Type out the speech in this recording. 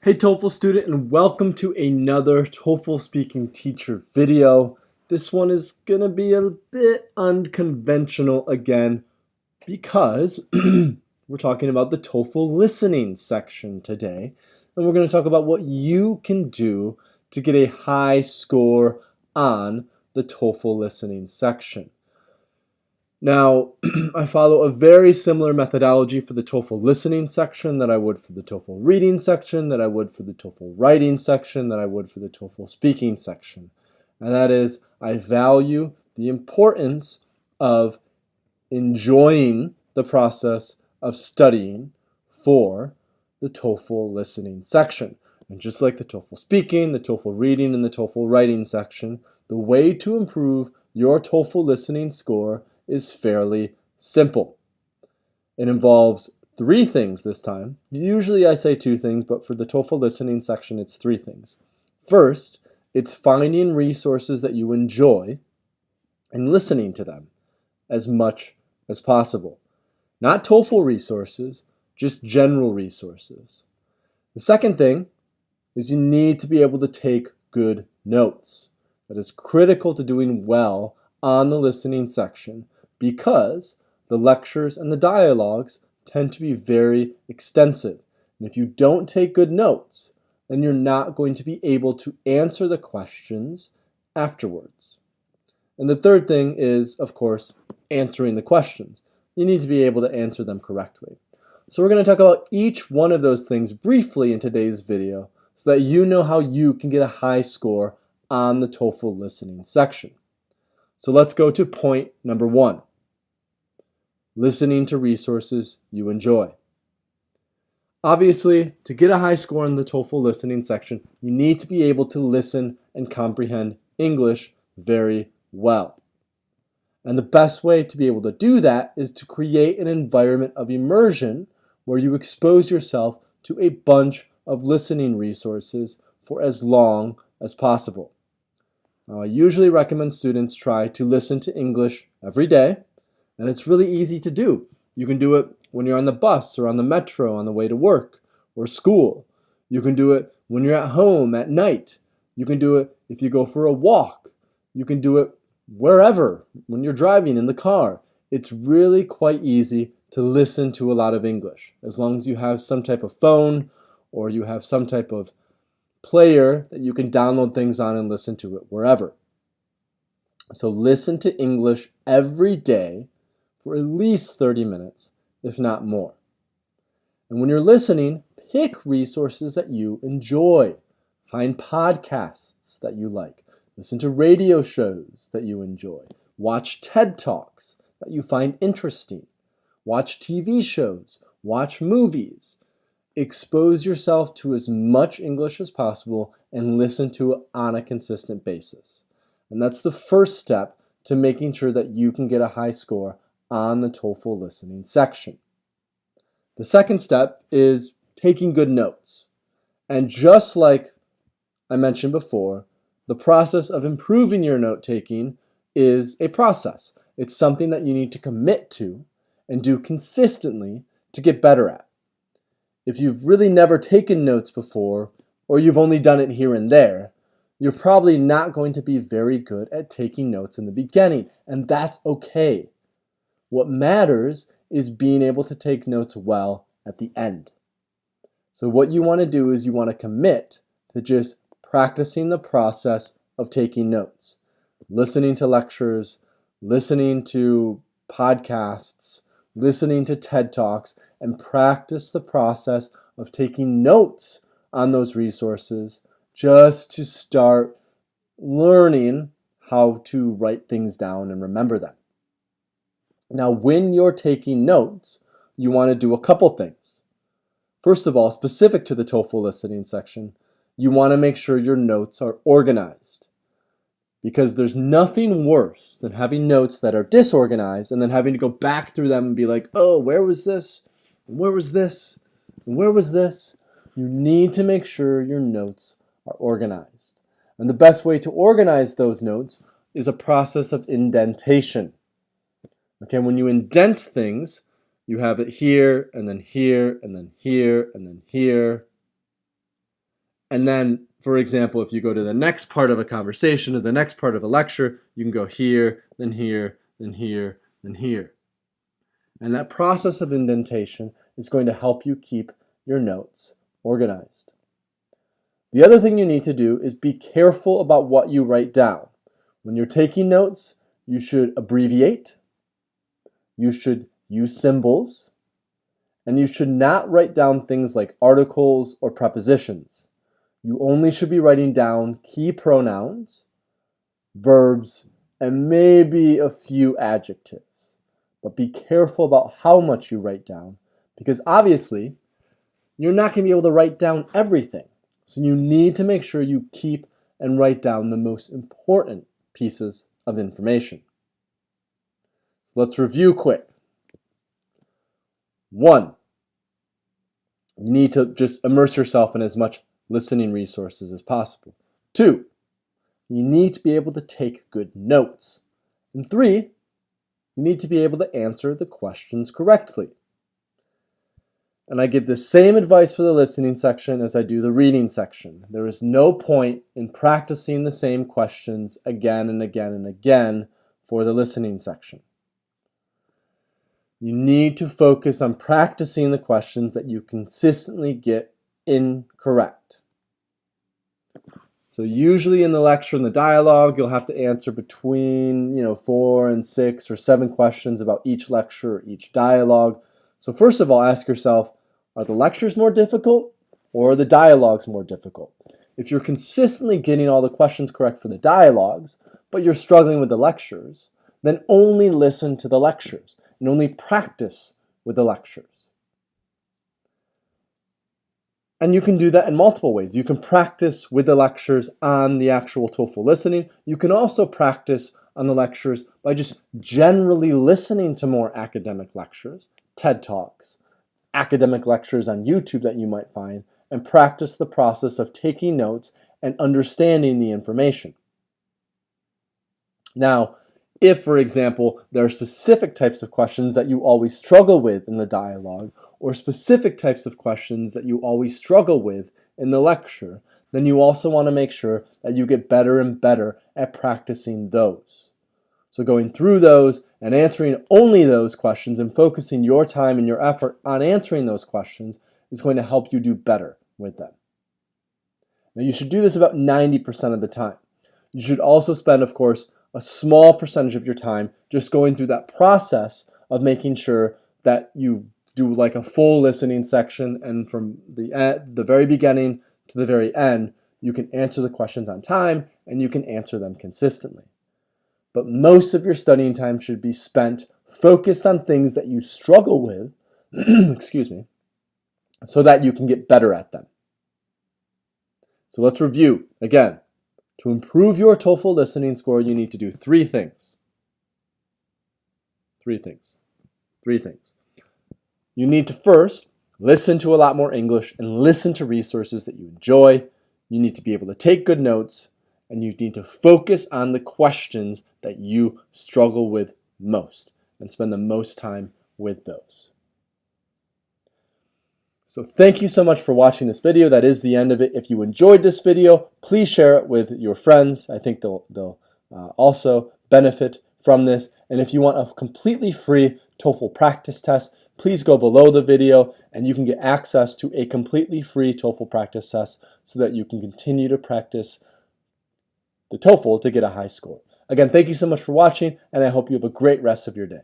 Hey TOEFL student, and welcome to another TOEFL speaking teacher video. This one is gonna be a bit unconventional again because we're talking about the TOEFL listening section today, and we're gonna talk about what you can do to get a high score on the TOEFL listening section. Now, I follow a very similar methodology for the TOEFL listening section that I would for the TOEFL reading section, that I would for the TOEFL writing section, that I would for the TOEFL speaking section. And that is, I value the importance of enjoying the process of studying for the TOEFL listening section. And just like the TOEFL speaking, the TOEFL reading, and the TOEFL writing section, the way to improve your TOEFL listening score is fairly simple. It involves three things this time. Usually I say two things, but for the TOEFL listening section, it's three things. First, it's finding resources that you enjoy and listening to them as much as possible. Not TOEFL resources, just general resources. The second thing is you need to be able to take good notes. That is critical to doing well on the listening section because the lectures and the dialogues tend to be very extensive. And if you don't take good notes, then you're not going to be able to answer the questions afterwards. And the third thing is, of course, answering the questions. You need to be able to answer them correctly. So we're going to talk about each one of those things briefly in today's video so that you know how you can get a high score on the TOEFL listening section. So let's go to point number one. Listening to resources you enjoy. Obviously, to get a high score in the TOEFL listening section, you need to be able to listen and comprehend English very well. And the best way to be able to do that is to create an environment of immersion where you expose yourself to a bunch of listening resources for as long as possible. Now, I usually recommend students try to listen to English every day, and it's really easy to do. You can do it when you're on the bus or on the metro on the way to work or school. You can do it when you're at home at night. You can do it if you go for a walk. You can do it wherever, when you're driving in the car. It's really quite easy to listen to a lot of English, as long as you have some type of phone or you have some type of player that you can download things on and listen to it wherever. So listen to English every day for at least 30 minutes, if not more. And when you're listening, pick resources that you enjoy. Find podcasts that you like. Listen to radio shows that you enjoy. Watch TED Talks that you find interesting. Watch TV shows. Watch movies. Expose yourself to as much English as possible and listen to it on a consistent basis. And that's the first step to making sure that you can get a high score on the TOEFL listening section. The second step is taking good notes. And just like I mentioned before, the process of improving your note-taking is a process. It's something that you need to commit to and do consistently to get better at. If you've really never taken notes before, or you've only done it here and there, you're probably not going to be very good at taking notes in the beginning, and that's okay. What matters is being able to take notes well at the end. So what you want to do is you want to commit to just practicing the process of taking notes, listening to lectures, listening to podcasts, listening to TED Talks, and practice the process of taking notes on those resources just to start learning how to write things down and remember them. Now, when you're taking notes, you want to do a couple things. First of all, specific to the TOEFL listening section, you want to make sure your notes are organized. Because there's nothing worse than having notes that are disorganized and then having to go back through them and be like, oh, where was this? Where was this? Where was this? You need to make sure your notes are organized. And the best way to organize those notes is a process of indentation. Okay, when you indent things, you have it here, and then here, and then here, and then here. And then, for example, if you go to the next part of a conversation or the next part of a lecture, you can go here, then here, then here, then here. And that process of indentation is going to help you keep your notes organized. The other thing you need to do is be careful about what you write down. When you're taking notes, you should abbreviate, you should use symbols, and you should not write down things like articles or prepositions. You only should be writing down key pronouns, verbs, and maybe a few adjectives. But be careful about how much you write down, because obviously you're not going to be able to write down everything. So you need to make sure you keep and write down the most important pieces of information. So let's review quick. 1, you need to just immerse yourself in as much listening resources as possible. 2, you need to be able to take good notes. And 3, you need to be able to answer the questions correctly. And I give the same advice for the listening section as I do the reading section. There is no point in practicing the same questions again and again and again for the listening section. You need to focus on practicing the questions that you consistently get incorrect. So usually in the lecture and the dialogue, you'll have to answer between 4 and 6 or 7 questions about each lecture or each dialogue. So first of all, ask yourself, are the lectures more difficult or are the dialogues more difficult? If you're consistently getting all the questions correct for the dialogues, but you're struggling with the lectures, then only listen to the lectures and only practice with the lectures. And you can do that in multiple ways. You can practice with the lectures on the actual TOEFL listening. You can also practice on the lectures by just generally listening to more academic lectures, TED Talks, academic lectures on YouTube that you might find, and practice the process of taking notes and understanding the information. Now, if, for example, there are specific types of questions that you always struggle with in the dialogue, or specific types of questions that you always struggle with in the lecture, then you also want to make sure that you get better and better at practicing those. So going through those and answering only those questions and focusing your time and your effort on answering those questions is going to help you do better with them. Now you should do this about 90% of the time. You should also spend, of course, a small percentage of your time just going through that process of making sure that you do like a full listening section, and from the very beginning to the very end, you can answer the questions on time and you can answer them consistently. But most of your studying time should be spent focused on things that you struggle with, excuse me, so that you can get better at them. So let's review again. To improve your TOEFL listening score, you need to do 3 things. 3 things. 3 things. You need to first listen to a lot more English and listen to resources that you enjoy. You need to be able to take good notes, and you need to focus on the questions that you struggle with most and spend the most time with those. So thank you so much for watching this video. That is the end of it. If you enjoyed this video, please share it with your friends. I think they'll also benefit from this. And if you want a completely free TOEFL practice test, please go below the video and you can get access to a completely free TOEFL practice test so that you can continue to practice the TOEFL to get a high score. Again, thank you so much for watching, and I hope you have a great rest of your day.